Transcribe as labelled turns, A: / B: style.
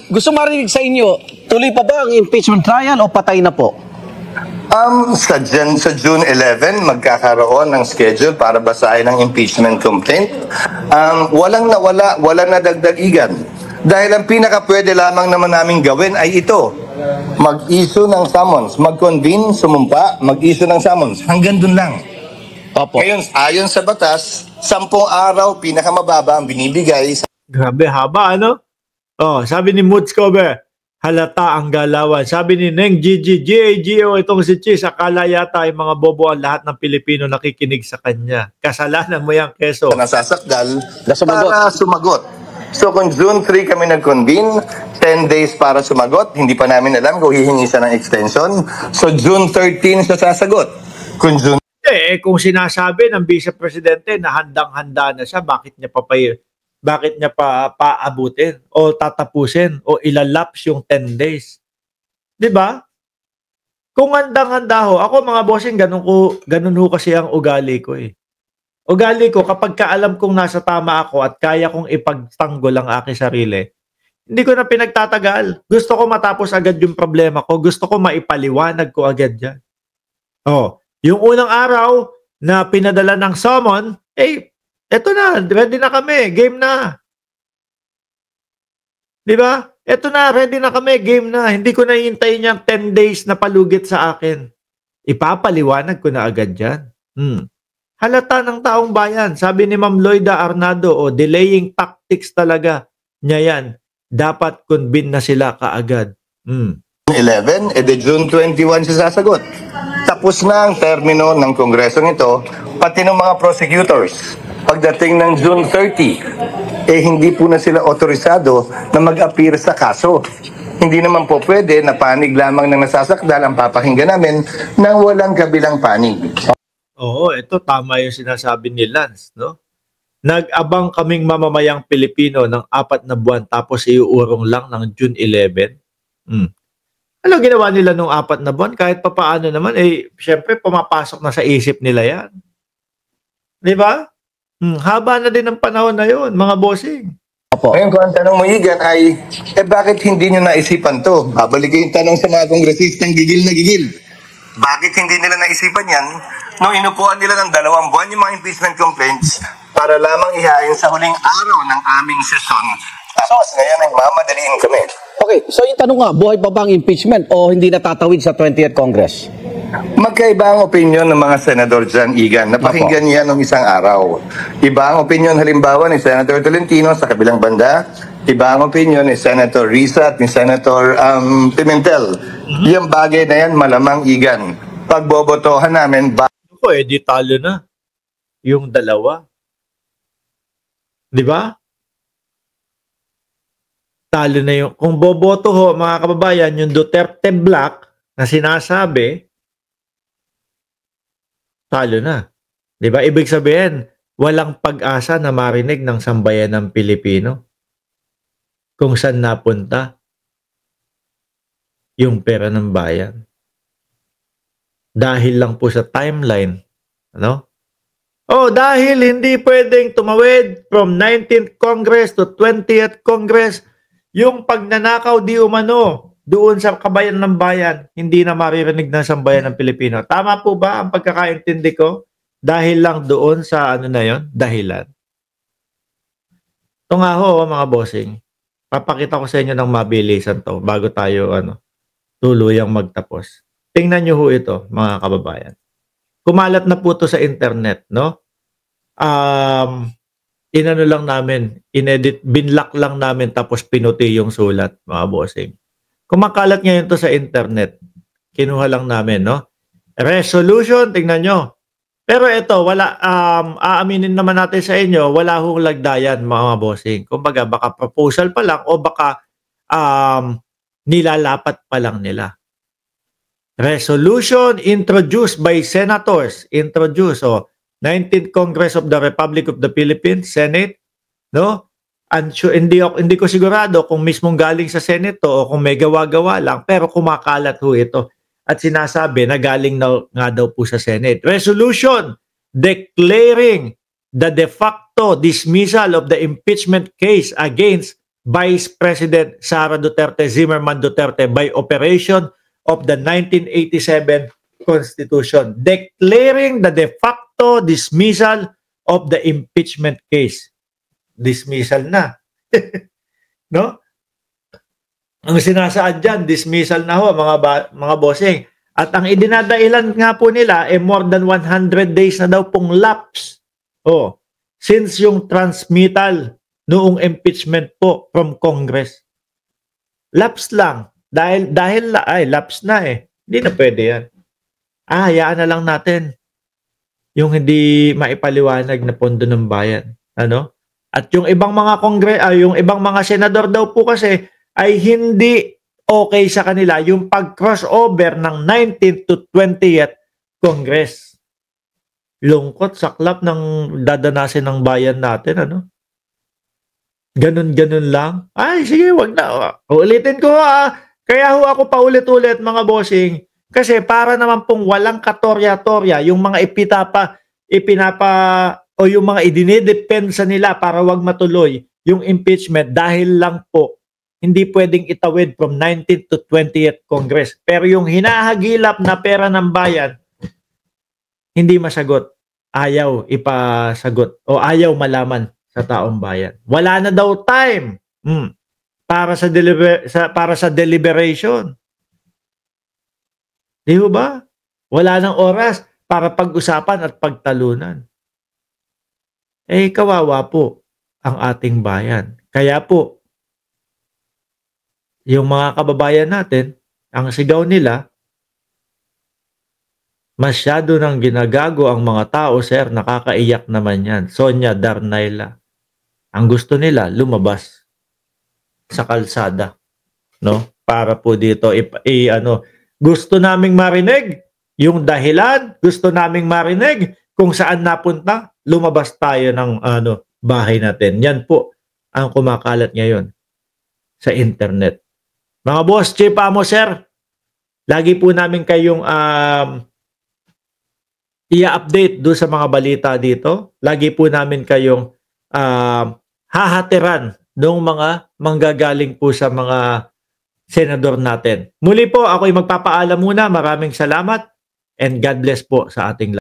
A: Gusto marinig sa inyo, tuloy pa ba ang impeachment trial o patay na po?
B: Sa June 11, magkakaroon ng schedule para basahin ang impeachment complaint. Walang nawala, walang nadagdagigan. Dahil ang pinaka-pwede lamang naman namin gawin ay ito. Mag-issue ng summons, mag-convene, sumumpa, mag-issue ng summons. Hanggang dun lang.
A: Opo.
B: Ngayon, ayon sa batas, 10 araw, pinakamababa ang binibigay sa
C: Grabe, haba, ano? Oh, sabi ni Moods Cover, halata ang galawan. Sabi ni Neng Gigi, GAGO, itong si Chis, akala yata ay mga bobo ang lahat ng Pilipino nakikinig sa kanya. Kasalanan mo yung keso.
B: nasasakdal
A: Na sumagot.
B: para sumagot. So kung June 3 kami nag-convene, 10 days para sumagot, hindi pa namin alam kung hihingi siya ng extension. So June 13 siya sasagot. Kung June
C: Kung sinasabi ng Vice Presidente na handang-handa na siya, bakit niya pa paabutin o tatapusin o ilalaps yung 10 days? 'Di ba? Kung handang-handa ho, ako mga bossing, ganun ho kasi ang ugali ko eh. Ugali ko, kapag kaalam kong nasa tama ako at kaya kong ipagtanggol ang aking sarili, hindi ko na pinagtatagal. Gusto ko matapos agad yung problema ko. Gusto ko maipaliwanag ko agad yan. Oh, yung unang araw na pinadala ng summon, eto na, ready na kami, game na. Di ba? Eto na, ready na kami, game na. Hindi ko na hintayin yung 10 days na palugit sa akin. Ipapaliwanag ko na agad yan. Halata ng taong bayan. Sabi ni Ma'am Loida Arnado, delaying tactics talaga niya yan. Dapat convene na sila kaagad.
B: 11, June 21 siya sasagot. Tapos na ang termino ng kongresong ito, pati ng mga prosecutors. Pagdating ng June 30, hindi po na sila otorisado na mag-appear sa kaso. Hindi naman po pwede na panig lamang ng nasasakdal ang papakinggan namin nang walang kabilang panig.
C: Oo, ito tama yung sinasabi ni Lance, no? Nag-abang kaming mamamayang Pilipino ng 4 na buwan tapos iuurong lang ng June 11. Ano ginawa nila nung 4 na buwan? Kahit papaano naman, syempre pumapasok na sa isip nila yan. Di ba? Haba na din ang panahon na yun, mga bossing.
A: Opo.
B: Ngayon kung ang tanong mo, Igan, ay, bakit hindi nyo naisipan to? Babalik yung tanong sa mga kongresistang gigil na gigil. Bakit hindi nila naisipan yan nung inupuan nila ng 2 buwan yung mga impeachment complaints para lamang ihain sa huling araw ng aming sesyon? Tapos ngayon ay mamadaliin kami.
A: Okay, so yung tanong nga, buhay pa ba ang impeachment o hindi natatawid sa 20th Congress?
B: Magkaiba ang opinion ng mga senador dyan, Igan. Napakinggan niya nung isang araw. Iba ang opinion halimbawa ni Senator Tolentino sa kabilang banda. Iba ang opinion ni Senator Risa at ni Senator Pimentel. Yung bagay na yan, malamang, Igan. Pagbobotohan namin,
C: Ako di talo na. Yung dalawa. Di ba? Talo na yung, kung boboto ho, mga kababayan, yung Duterte Black na sinasabi, talo na. Di ba? Ibig sabihin, walang pag-asa na marinig ng sambayan ng Pilipino kung saan napunta yung pera ng bayan. Dahil lang po sa timeline, ano? Dahil hindi pwedeng tumawid from 19th Congress to 20th Congress, yung pagnanakaw di umano doon sa kabayan ng bayan, hindi na maririnig ng sambayan ng Pilipino. Tama po ba ang pagkakaintindi ko? Dahil lang doon sa ano na yon, dahilan. Ito nga ho, mga bossing. Papakita ko sa inyo ng mabilisan to bago tayo tuluyang magtapos. Tingnan nyo ho ito, mga kababayan. Kumalat na po to sa internet, no? Inano lang namin, inedit, binlock lang namin tapos pinuti yung sulat, mga bossing. Kumakalat ngayon to sa internet. Kinuha lang namin, no? Resolution, tingnan nyo. Pero ito, wala, aaminin naman natin sa inyo, wala hong lagdayan, mga bossing. Kumbaga, baka proposal pa lang o baka nilalapat pa lang nila. Resolution introduced by senators. 19th Congress of the Republic of the Philippines, Senate, no? Hindi ko sigurado kung mismong galing sa Senate to o kung may gawa-gawa lang, pero kumakalat ho ito. At sinasabi na galing na nga daw po sa Senate. Resolution declaring the de facto dismissal of the impeachment case against Vice President Sara Duterte Zimmerman Duterte by operation of the 1987 Constitution, declaring the de facto dismissal of the impeachment case. Dismissal na. No? Ang sinasaad dyan, dismissal na ho, mga bossing. At ang idinadailan nga po nila, more than 100 days na daw pong lapse. Since yung transmittal noong impeachment po from Congress. Lapse lang. Dahil lapse na eh. Hindi na pwede yan. Hayaan na lang natin yung hindi maipaliwanag na pondo ng bayan. Ano? At yung ibang mga yung ibang mga senador daw po kasi ay hindi okay sa kanila yung pag-crossover ng 19th to 20th Congress. Lungkot, saklap ng dadanasin ng bayan natin, ano? Ganun-ganun lang. Ay, sige, wag na. Ulitin ko Kaya ho ako paulit-ulit mga bossing. Kasi para naman pong walang katorya-torya yung mga o yung mga idinidepensa nila para wag matuloy yung impeachment dahil lang po hindi pwedeng itawid from 19th to 20th Congress. Pero yung hinahagilap na pera ng bayan, hindi masagot. Ayaw ipasagot o ayaw malaman sa taong bayan. Wala na daw time para sa deliberation. Di ba? Wala nang oras para pag-usapan at pagtalunan. Kawawa po ang ating bayan. Kaya po, yung mga kababayan natin, ang sigaw nila, masyado nang ginagago ang mga tao, sir, nakakaiyak naman yan. Sonia Darnayla. Ang gusto nila, lumabas sa kalsada. No? Para po dito, gusto naming marinig yung dahilan, gusto naming marinig kung saan napunta, lumabas tayo ng bahay natin. Yan po ang kumakalat ngayon sa internet. Mga boss, Chief Amo, sir, lagi po namin kayong i-update doon sa mga balita dito. Lagi po namin kayong hahatiran ng mga manggagaling po sa mga senador natin. Muli po, ako'y magpapaalam muna. Maraming salamat and God bless po sa ating lahat.